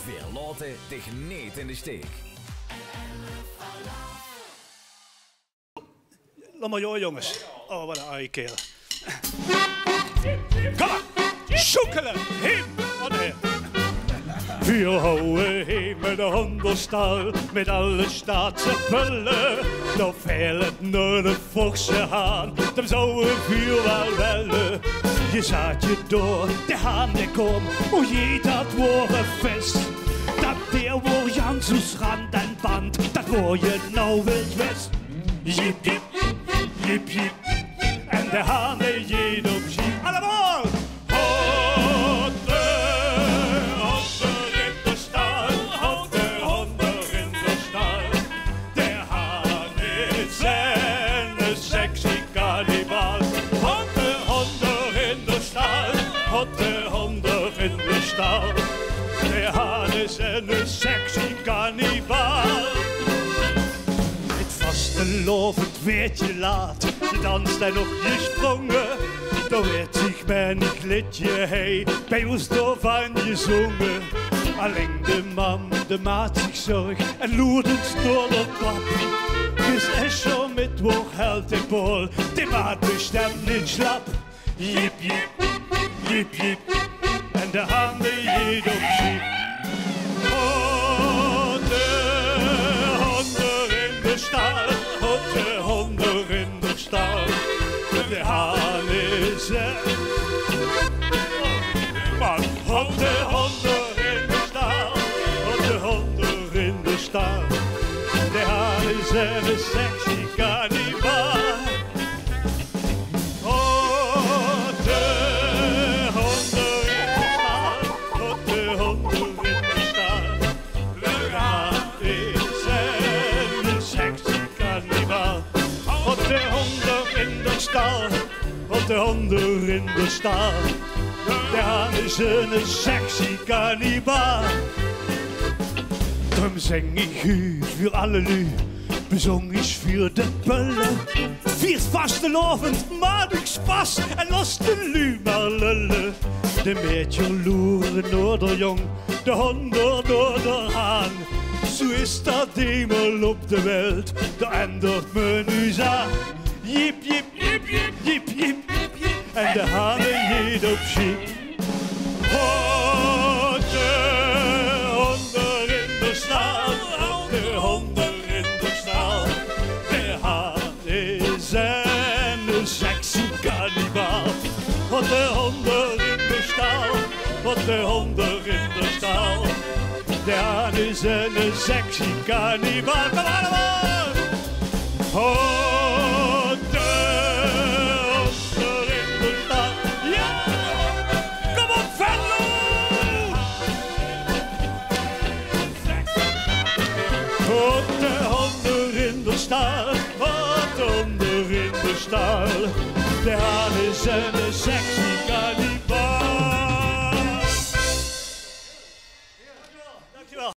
Wir laten dich niet in de steek. Laat maar joh, jongens. Oh, wat een aaie kerel. Kom maar. Zoekelen. Heen. Wat heen. Wir houden heen met de hondenstal, met alle staatse pullen. Dan veilet naar de forse haan, dan zou een vuur wel wellen. Je zaad je door, de haan die kom, o je dat worden vest. Dat weer wordt Jan zo schrand en band, dat word je nou wild west. Jip, jip, jip, jip, en de haan die je op schiep. Allemaal! De haan is een sexy kannibal. Het vastelovend weertje laat, je danst en nog je sprongen. Dan werd zich mijn glitje heen, bij ons door van je zongen. Alleen de mam, de maat zich zorg en loerdend door de pap. Dus is zo met woord held en bol, de maat bestemt niet slap. Jip, jip, jip, jip. En de handen je op schiep. Oh, de honden in de stal. Oh, de honden in de stal. De haan is er. Maar oh, de honden in de stal. Oh, de honden in de stal. De haan is er, een sexy kannibal. Op de honden in de stal. De haan is een sexy kannibal. Drum zing ik u voor alle lu, bezong is voor de pullen. Viert vastelovend, maak ik spas en los de lu maar lullen. De meidje loeren door de jong, de honden door de haan. Zo is dat eenmaal op de wereld, dat ändert me nu aan. Jip, jip, jip, jip, jip, jip, jip, en de hanen jeet op schiep. Oh, de honden in de stal, de honden in de stal. De haan is een sexy kannibal. Oh, de honden in de stal, oh, de honden in de stal. De haan is een sexy kannibal. Kom allemaal! Oh, wat onder in de stal. De haan is een sexy kannibal.